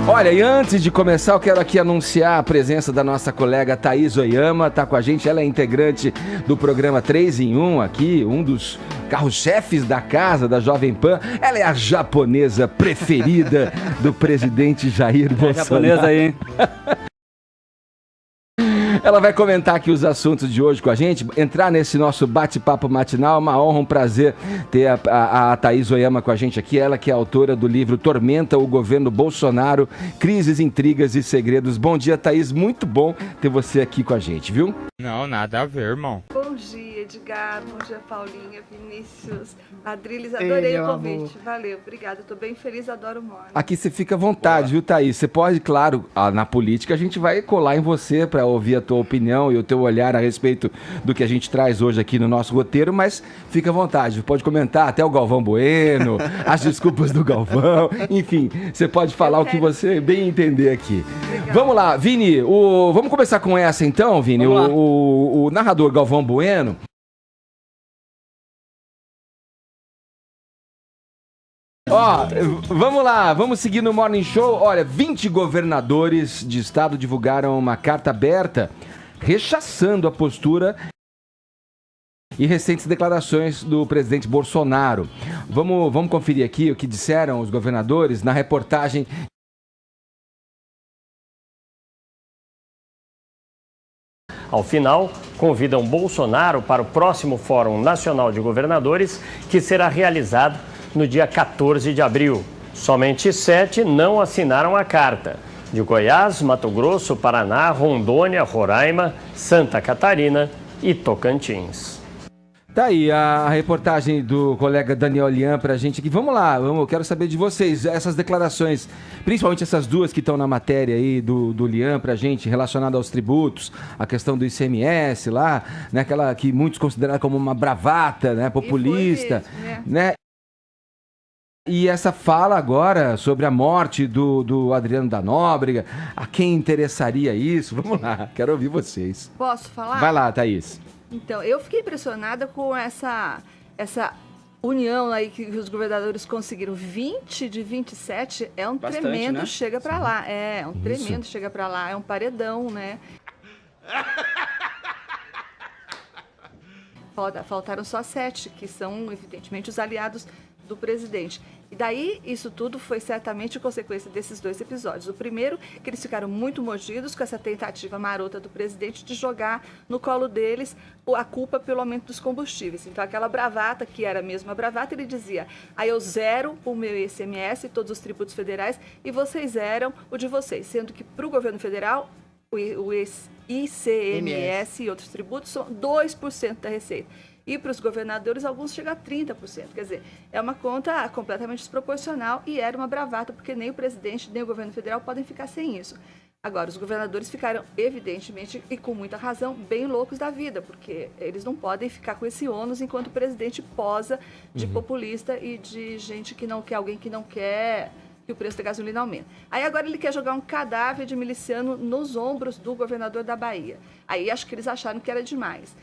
Olha, e antes de começar, eu quero aqui anunciar a presença da nossa colega Thaís Oyama, tá com a gente, ela é integrante do programa 3 em 1 aqui, um dos carros-chefes da casa, da Jovem Pan. Ela é a japonesa preferida do presidente Jair Bolsonaro. Japonesa aí, hein? Ela vai comentar aqui os assuntos de hoje com a gente, entrar nesse nosso bate-papo matinal. Uma honra, um prazer ter a Thaís Oyama com a gente aqui. Ela que é autora do livro Tormenta o Governo Bolsonaro, Crises, Intrigas e Segredos. Bom dia, Thaís. Muito bom ter você aqui com a gente, viu? Não, nada a ver, irmão. Bom dia, Edgar. Bom dia, Paulinha, Vinícius, Adriles. Adorei o convite. Valeu, obrigada. Estou bem feliz, adoro o Morning. Aqui você fica à vontade, viu, Thaís? Você pode, claro, na política a gente vai colar em você para ouvir a tua opinião e o teu olhar a respeito do que a gente traz hoje aqui no nosso roteiro, mas fica à vontade, pode comentar até o Galvão Bueno, as desculpas do Galvão, enfim, você pode falar o que você bem entender aqui. Legal. Vamos lá, Vini, vamos começar com essa então, Vini, o narrador Galvão Bueno. Ó, vamos lá, vamos seguir no Morning Show. Olha, 20 governadores de estado divulgaram uma carta aberta rechaçando a postura e recentes declarações do presidente Bolsonaro. Vamos conferir aqui o que disseram os governadores na reportagem. Ao final, convidam Bolsonaro para o próximo Fórum Nacional de Governadores, que será realizado no dia 14 de abril. Somente 7 não assinaram a carta: de Goiás, Mato Grosso, Paraná, Rondônia, Roraima, Santa Catarina e Tocantins. Tá aí a reportagem do colega Daniel Lian pra gente aqui. Vamos lá, eu quero saber de vocês, essas declarações, principalmente essas duas que estão na matéria aí do Lian pra gente, relacionada aos tributos, a questão do ICMS lá, né, aquela que muitos consideram como uma bravata, né, populista, né? E essa fala agora sobre a morte do Adriano da Nóbrega, a quem interessaria isso? Vamos lá, quero ouvir vocês. Posso falar? Vai lá, Thaís. Então, eu fiquei impressionada com essa união aí que os governadores conseguiram. 20 de 27 é um bastante, tremendo, né? Chega pra lá. É um isso. Tremendo chega pra lá, é um paredão, né? Faltaram só 7, que são, evidentemente, os aliados do presidente. E daí, isso tudo foi certamente consequência desses dois episódios. O primeiro, que eles ficaram muito mordidos com essa tentativa marota do presidente de jogar no colo deles a culpa pelo aumento dos combustíveis. Então, aquela bravata, que era mesmo a bravata, ele dizia: aí eu zero o meu ICMS, todos os tributos federais, e vocês zeram o de vocês. Sendo que, para o governo federal, o ICMS e outros tributos são 2% da receita. E para os governadores, alguns chegam a 30%. Quer dizer, é uma conta completamente desproporcional e era uma bravata, porque nem o presidente, nem o governo federal podem ficar sem isso. Agora, os governadores ficaram, evidentemente, e com muita razão, bem loucos da vida, porque eles não podem ficar com esse ônus enquanto o presidente posa de populista e de gente que não quer, alguém que não quer que o preço da gasolina aumente. Aí agora ele quer jogar um cadáver de miliciano nos ombros do governador da Bahia. Aí acho que eles acharam que era demais.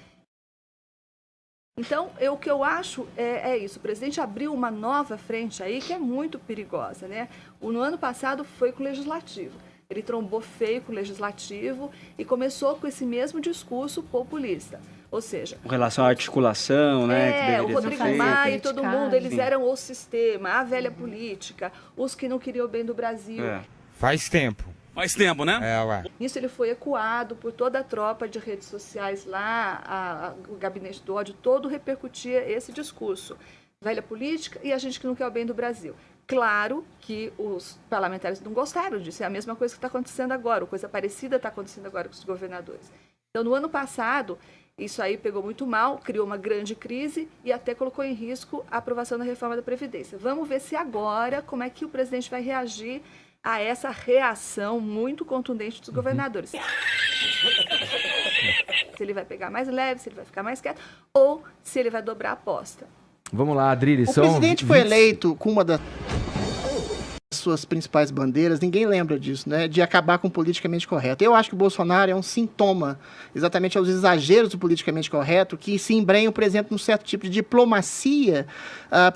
Então, o que eu acho é isso. O presidente abriu uma nova frente aí que é muito perigosa, né? No ano passado foi com o Legislativo. Ele trombou feio com o Legislativo e começou com esse mesmo discurso populista. Ou seja... Com relação à articulação, né? Que o Rodrigo Maia e todo mundo, eles eram o sistema, a velha política, os que não queriam o bem do Brasil. Faz tempo. Mais tempo, né? Ué. Isso ele foi ecoado por toda a tropa de redes sociais lá, o gabinete do ódio todo repercutia esse discurso. Velha política e a gente que não quer o bem do Brasil. Claro que os parlamentares não gostaram disso, é a mesma coisa que está acontecendo agora, coisa parecida está acontecendo agora com os governadores. Então, no ano passado, isso aí pegou muito mal, criou uma grande crise e até colocou em risco a aprovação da reforma da Previdência. Vamos ver se agora, como é que o presidente vai reagir a essa reação muito contundente dos governadores. Se ele vai pegar mais leve, se ele vai ficar mais quieto, ou se ele vai dobrar a aposta. Vamos lá, Adriles. O presidente foi eleito com uma das... suas principais bandeiras, ninguém lembra disso, né? De acabar com o politicamente correto. Eu acho que o Bolsonaro é um sintoma, exatamente aos exageros do politicamente correto, que se embrenham, por exemplo, num certo tipo de diplomacia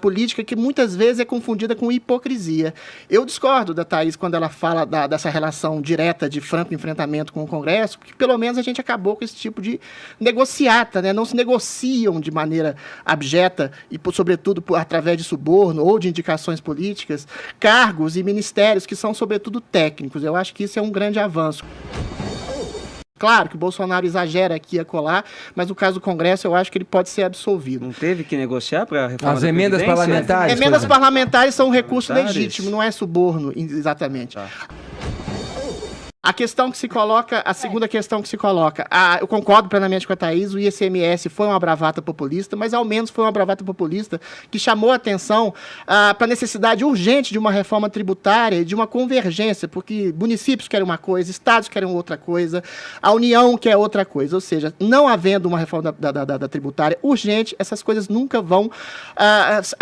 política que muitas vezes é confundida com hipocrisia. Eu discordo da Thaís quando ela fala dessa relação direta de franco enfrentamento com o Congresso, porque pelo menos a gente acabou com esse tipo de negociata, né? Não se negociam de maneira abjeta e, sobretudo, através de suborno ou de indicações políticas, cargos e ministérios que são, sobretudo, técnicos. Eu acho que isso é um grande avanço. Claro que o Bolsonaro exagera aqui e acolá, mas no caso do Congresso eu acho que ele pode ser absolvido. Não teve que negociar para a reforma As da emendas Previdência? parlamentares? Emendas parlamentares são um recurso Parlamentares? legítimo, não é suborno, exatamente. Tá. A questão que se coloca, a segunda questão que se coloca, eu concordo plenamente com a Thaís, o ICMS foi uma bravata populista, mas ao menos foi uma bravata populista que chamou a atenção para a necessidade urgente de uma reforma tributária e de uma convergência, porque municípios querem uma coisa, estados querem outra coisa, a União quer outra coisa, ou seja, não havendo uma reforma da tributária urgente, essas coisas nunca vão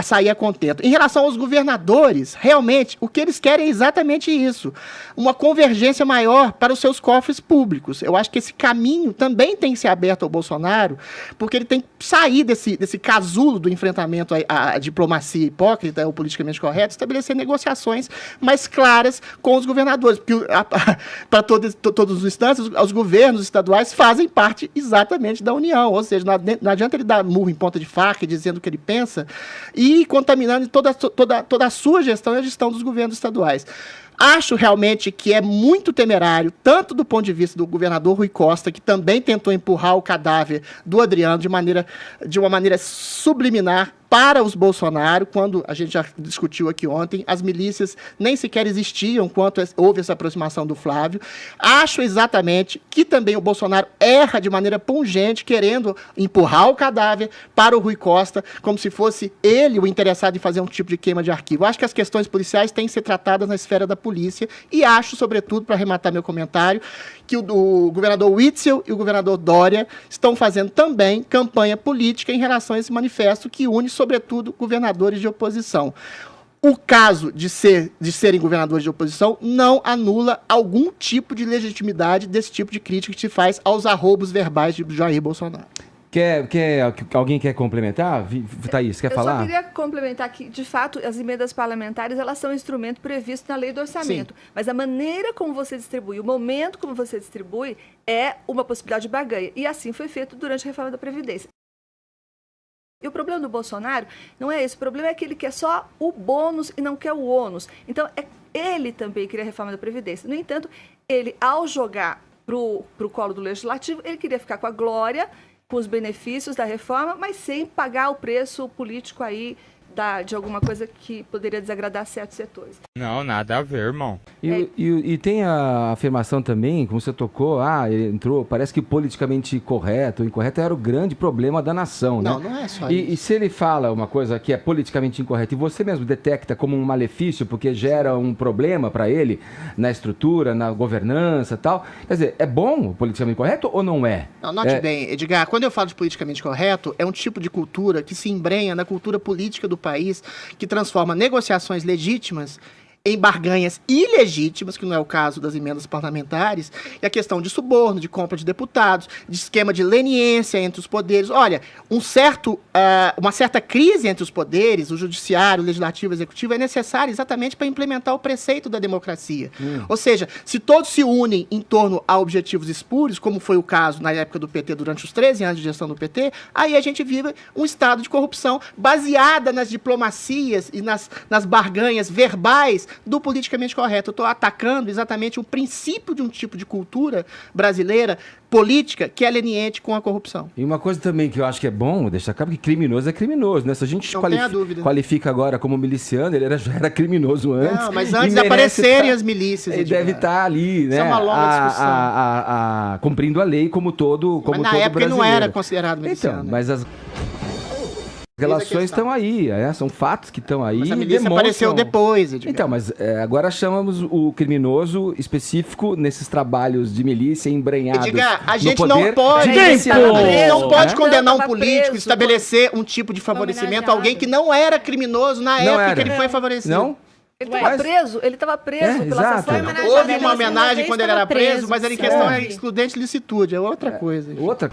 sair a contento. Em relação aos governadores, realmente, o que eles querem é exatamente isso, uma convergência maior para os seus cofres públicos. Eu acho que esse caminho também tem que ser aberto ao Bolsonaro, porque ele tem que sair desse casulo do enfrentamento à diplomacia hipócrita, ao politicamente correto, estabelecer negociações mais claras com os governadores, porque para todos os instantes, os governos estaduais fazem parte exatamente da União, ou seja, não adianta ele dar murro em ponta de faca, dizendo o que ele pensa, e contaminando toda a sua gestão e a gestão dos governos estaduais. Acho realmente que é muito temerário, tanto do ponto de vista do governador Rui Costa, que também tentou empurrar o cadáver do Adriano de uma maneira subliminar para os Bolsonaro, quando a gente já discutiu aqui ontem, as milícias nem sequer existiam quando houve essa aproximação do Flávio. Acho exatamente que também o Bolsonaro erra de maneira pungente, querendo empurrar o cadáver para o Rui Costa, como se fosse ele o interessado em fazer um tipo de queima de arquivo. Acho que as questões policiais têm que ser tratadas na esfera da polícia e acho, sobretudo, para arrematar meu comentário, que o governador Witzel e o governador Dória estão fazendo também campanha política em relação a esse manifesto que une, sobretudo, governadores de oposição. O caso de serem governadores de oposição não anula algum tipo de legitimidade desse tipo de crítica que se faz aos arroubos verbais de Jair Bolsonaro. Alguém quer complementar? Thaís, quer falar? Eu só queria complementar que, de fato, as emendas parlamentares, elas são um instrumento previsto na lei do orçamento. Sim. Mas a maneira como você distribui, o momento como você distribui, é uma possibilidade de barganha. E assim foi feito durante a reforma da Previdência. E o problema do Bolsonaro não é esse. O problema é que ele quer só o bônus e não quer o ônus. Então, ele também queria a reforma da Previdência. No entanto, ele, ao jogar para o colo do Legislativo, ele queria ficar com a glória, com os benefícios da reforma, mas sem pagar o preço político aí de alguma coisa que poderia desagradar certos setores. Não, nada a ver, irmão. E tem a afirmação também, como você tocou, ele entrou, parece que politicamente correto, incorreto era o grande problema da nação, né? Não é só isso. E se ele fala uma coisa que é politicamente incorreta e você mesmo detecta como um malefício porque gera um problema para ele na estrutura, na governança e tal, quer dizer, é bom o politicamente correto ou não é? Não, note bem, Edgar, quando eu falo de politicamente correto, é um tipo de cultura que se embrenha na cultura política do país, que transforma negociações legítimas em barganhas ilegítimas, que não é o caso das emendas parlamentares, e a questão de suborno, de compra de deputados, de esquema de leniência entre os poderes. Olha, uma certa crise entre os poderes, o judiciário, o legislativo, o executivo, é necessária exatamente para implementar o preceito da democracia. Ou seja, se todos se unem em torno a objetivos espúrios, como foi o caso na época do PT, durante os 13 anos de gestão do PT, aí a gente vive um estado de corrupção baseada nas diplomacias e nas barganhas verbais do politicamente correto. Eu estou atacando exatamente o princípio de um tipo de cultura brasileira, política, que é leniente com a corrupção. E uma coisa também que eu acho que é bom deixar claro que criminoso é criminoso, né? Se a gente qualifica agora como miliciano, ele já era criminoso antes. Não, mas antes de aparecerem as milícias. Ele deve estar ali, né? Isso é uma longa discussão. Cumprindo a lei como todo mas na todo época brasileiro. Ele não era considerado miliciano. Então, mas as relações estão aí, são fatos que estão aí. Mas a milícia apareceu depois, Edgar. Então, mas agora chamamos o criminoso específico nesses trabalhos de milícia embrenhados. Edgar, a gente no poder, não pode condenar um político, estabelecer um tipo de favorecimento a alguém que não era criminoso na época que ele foi favorecido. Não? Ele estava preso pela exato. assassinato. Houve uma homenagem quando ele era preso, mas a questão é excludente de licitude, é outra coisa. Outra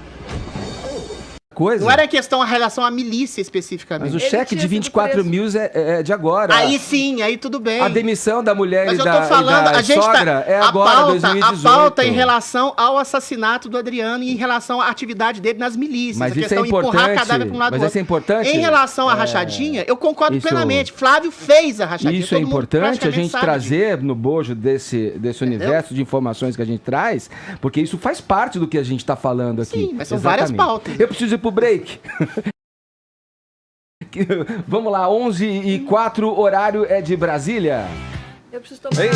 coisa. Não era questão a relação à milícia especificamente. Mas o cheque de 24 mil é de agora. Aí sim, aí tudo bem. A demissão da mulher Mas e eu tô da, falando, e da a gente sogra é agora, 2018. A pauta em relação ao assassinato do Adriano e em relação à atividade dele nas milícias. Mas a isso questão é de empurrar importante. cadáver para um lado Mas do isso é outro. importante. Em relação à rachadinha, eu concordo isso- plenamente. Flávio fez a rachadinha. Isso é todo mundo importante a praticamente gente sabe trazer no bojo desse universo de informações que a gente traz, porque isso faz parte do que a gente está falando aqui. Sim, mas são várias pautas. Eu preciso ir pro break. Vamos lá, 11h04, horário é de Brasília. Eu preciso tomar água.